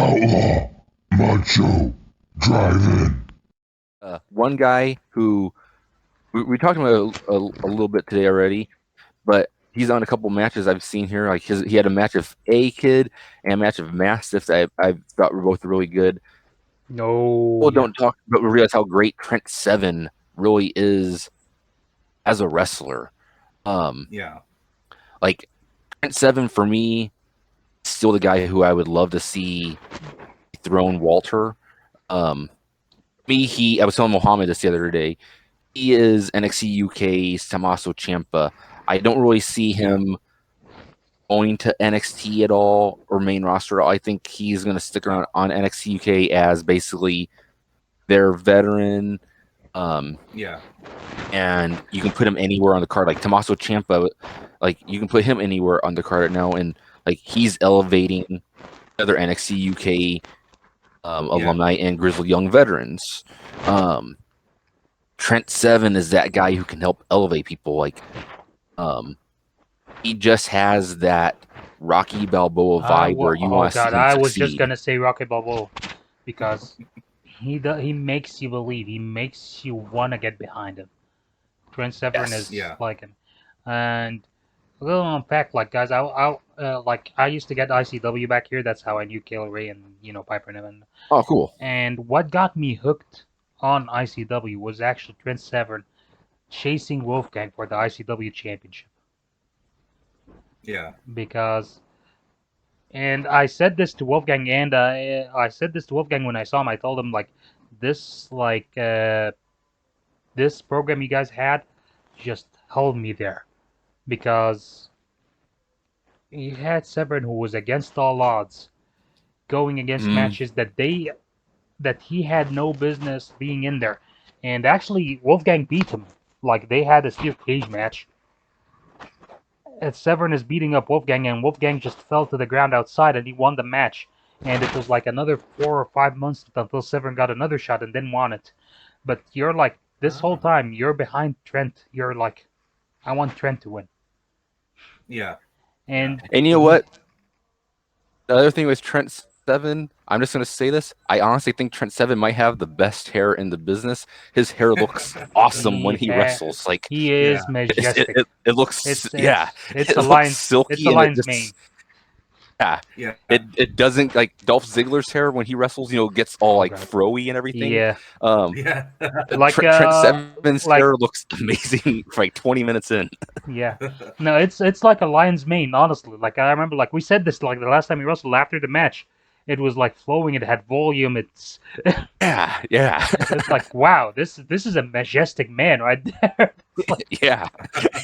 Outlaw, Mudshow, drive in. One guy who we talked about a little bit today already, but he's on a couple matches I've seen here. Like he had a match of A Kid and a match of Mastiffs. I thought were both really good. No, People yeah. don't talk, but we realize how great Trent Seven really is as a wrestler. Yeah. Like Trent Seven for me, still the guy who I would love to see dethrone Walter. I was telling Mohammed this the other day. He is NXT UK's Tommaso Ciampa. I don't really see him going to NXT at all or main roster at all. I think he's going to stick around on NXT UK as basically their veteran. Yeah. And you can put him anywhere on the card. Like Tommaso Ciampa, like you can put him anywhere on the card now, and like he's elevating other NXT UK alumni and Grizzled Young veterans. Trent Seven is that guy who can help elevate people. Like, he just has that Rocky Balboa vibe where you want to see him I was succeed. just gonna say Rocky Balboa because he makes you believe. He makes you want to get behind him. Trent Seven is like him, and a little unpack. Like guys, I used to get ICW back here. That's how I knew Kayla Ray and Piper and Evan. Oh, cool. And what got me hooked on ICW was actually Trent Seven chasing Wolfgang for the ICW championship. Yeah. Because, and I said this to Wolfgang, and I said this to Wolfgang when I saw him. I told him this this program you guys had just held me there, because you had Severn who was against all odds, going against matches that he had no business being in there, and actually Wolfgang beat him. Like they had a steel cage match. And Severn is beating up Wolfgang, and Wolfgang just fell to the ground outside, and he won the match. And it was like another 4 or 5 months until Severn got another shot and then won it. But you're like, this whole time, you're behind Trent. You're like, I want Trent to win. Yeah. And you know what? The other thing with Trent Seven, I'm just going to say this. I honestly think Trent Seven might have the best hair in the business. His hair looks awesome when he wrestles. Like he is majestic. It looks it's it a lion's silky. It's a lion's mane. Yeah. It doesn't, like Dolph Ziggler's hair when he wrestles, gets all like froey and everything. Yeah. Like Trent Seven's hair looks amazing for like 20 minutes in. Yeah. No, it's like a lion's mane, honestly. Like I remember, like we said this like the last time we wrestled after the match. It was like flowing. It had volume. It's yeah. It's like, wow, this is a majestic man right there. Yeah,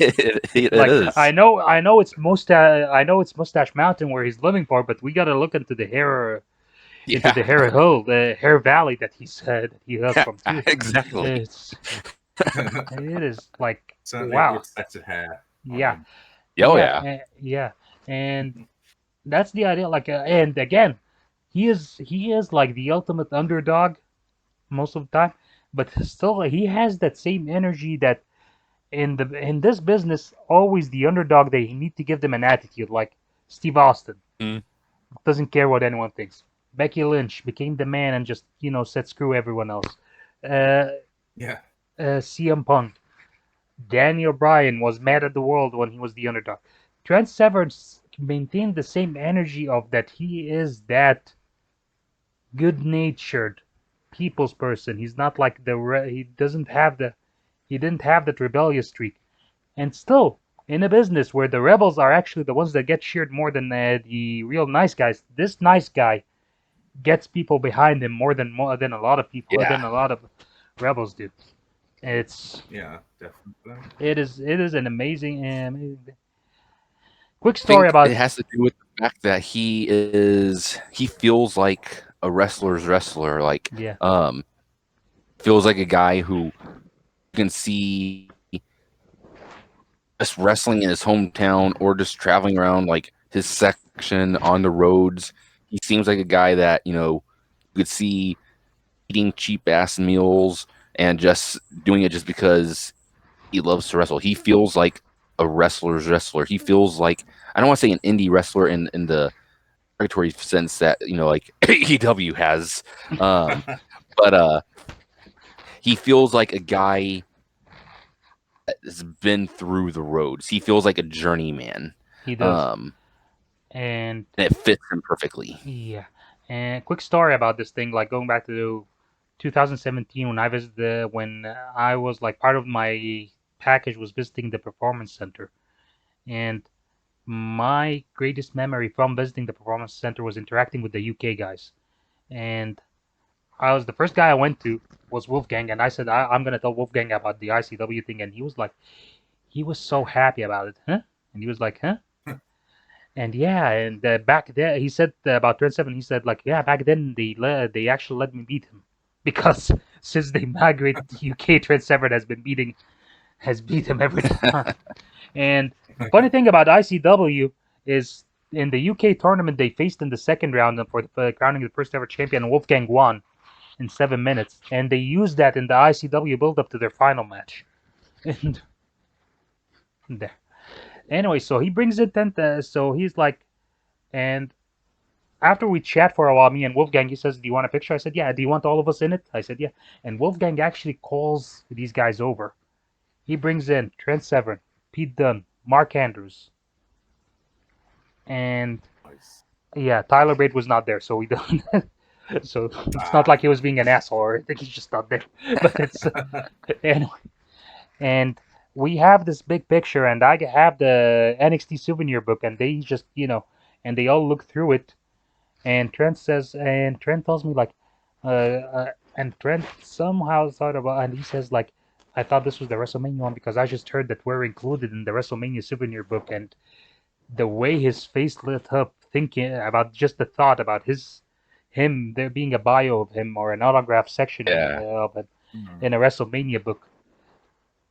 it is. I know it's Mustache Mountain where he's living for, but we got to look into the hair hill, the hair valley that he said he has from too. Exactly. It is like, wow. That's a hair. Yeah. Yeah. And that's the idea. Like, and again, he is like the ultimate underdog most of the time, but still he has that same energy that in this business, always the underdog, they need to give them an attitude. Like Steve Austin doesn't care what anyone thinks. Becky Lynch became the man and just said screw everyone else. CM Punk. Daniel Bryan was mad at the world when he was the underdog. Trent Seven maintained the same energy of that. He is that good-natured people's person. He's not like he didn't have that rebellious streak. And still, in a business where the rebels are actually the ones that get cheered more than the real nice guys, this nice guy gets people behind him more than a lot of people, than a lot of rebels do. It's definitely. It is an amazing quick story about it. Has to do with the fact that he feels like a wrestler's wrestler. Like feels like a guy who you can see just wrestling in his hometown or just traveling around like his section on the roads. He seems like a guy that you could see eating cheap ass meals and just doing it just because he loves to wrestle. He feels like a wrestler's wrestler. He feels like, I don't want to say an indie wrestler in the derogatory sense that like AEW has, but he feels like a guy that's been through the roads. He feels like a journeyman. He does. And it fits him perfectly. Yeah. And quick story about this thing, like going back to 2017 when I visited, when I was like part of my package was visiting the performance center, and my greatest memory from visiting the performance center was interacting with the UK guys. And I was the first guy I went to was Wolfgang, and I said I'm gonna tell Wolfgang about the ICW thing, and he was like, he was so happy about it, huh? And he was like, huh? And yeah, and back then he said about Trent Seven. He said like, yeah, back then they actually let me beat him because since they migrated to UK, Trent Seven has beat him every time. And funny thing about ICW is in the UK tournament they faced in the second round for crowning the first ever champion. Wolfgang won in 7 minutes, and they used that in the ICW build up to their final match. And there. Anyway, so he brings it, and so he's like, and after we chat for a while, me and Wolfgang, he says, "Do you want a picture?" I said, "Yeah." "Do you want all of us in it?" I said, "Yeah." And Wolfgang actually calls these guys over. He brings in Trent Seven, Pete Dunne, Mark Andrews, and yeah, Tyler Bate was not there, so we don't. So it's not like he was being an asshole, or I think he's just not there. But it's anyway. And we have this big picture, and I have the NXT souvenir book, and they just, and they all look through it. And Trent tells me like, and Trent somehow thought about, and he says like, I thought this was the WrestleMania one because I just heard that we're included in the WrestleMania souvenir book, and the way his face lit up thinking about just the thought about him there being a bio of him or an autograph section of it in a WrestleMania book.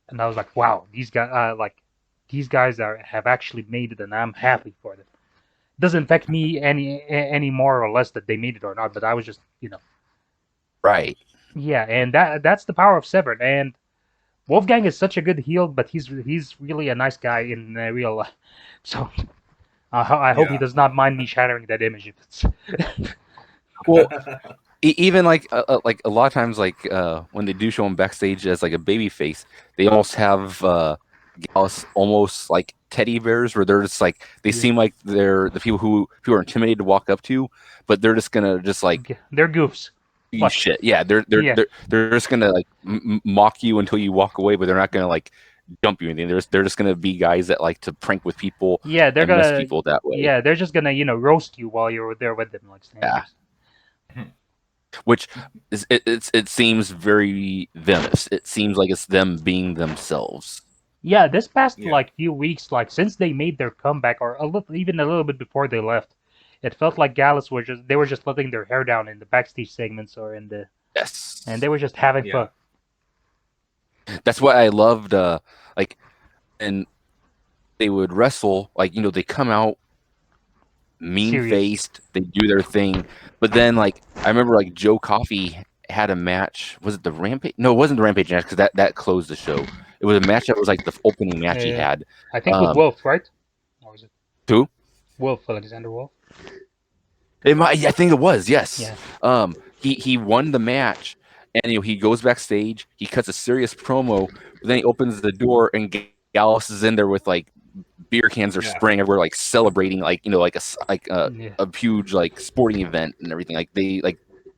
And I was like, wow, these guys have actually made it, and I'm happy for them. It doesn't affect me any more or less that they made it or not, but I was just, Right. Yeah, and that's the power of Severn. And Wolfgang is such a good heel, but he's really a nice guy in real life. So I hope he does not mind me shattering that image if it's. Well, even like a lot of times, like when they do show him backstage as like a baby face, they almost have Gallus almost like teddy bears, where they're just like they seem like they're the people who are intimidated to walk up to, but they're just gonna just like they're goofs. Shit, yeah, they're just gonna like mock you until you walk away, but they're not gonna like jump you or anything. They're just gonna be guys that like to prank with people. Yeah, they're gonna miss people that way. Yeah, they're just gonna roast you while you're there with them, like strangers. Yeah. Which it seems very them. It seems like it's them being themselves. Yeah, this past like few weeks, like since they made their comeback, or even a little bit before they left, it felt like Gallus were just letting their hair down in the backstage segments or in the and they were just having fun. That's what I loved. And they would wrestle like they come out mean-faced, they do their thing, but then like I remember like Joe Coffey had a match. Was it the Rampage? No, it wasn't the Rampage match because that closed the show. It was a match that was like the opening match he had. I think with Wolf, right? Or was it who? Wolf, Alexander Wolf. I think it was. Yes. Yeah. He won the match, and he goes backstage. He cuts a serious promo, but then he opens the door, and Gallus is in there with like beer cans are spraying everywhere, like celebrating, like like a huge like sporting event and everything. Like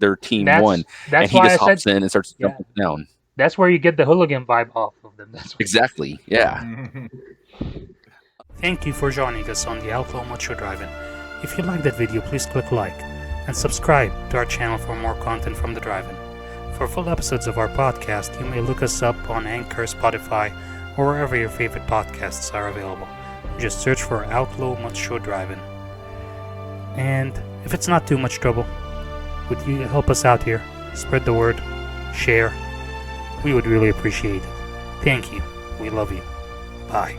their team won, and he just hops in and starts jumping down. That's where you get the hooligan vibe off of them. Exactly. Yeah. Thank you for joining us on the Outlaw Mudshow Drive-In. If you liked that video, please click like and subscribe to our channel for more content from the Drive-In. For full episodes of our podcast, you may look us up on Anchor, Spotify, or wherever your favorite podcasts are available. Just search for Outlaw Mudshow Drive-In. And if it's not too much trouble, would you help us out here? Spread the word, share. We would really appreciate it. Thank you. We love you. Bye.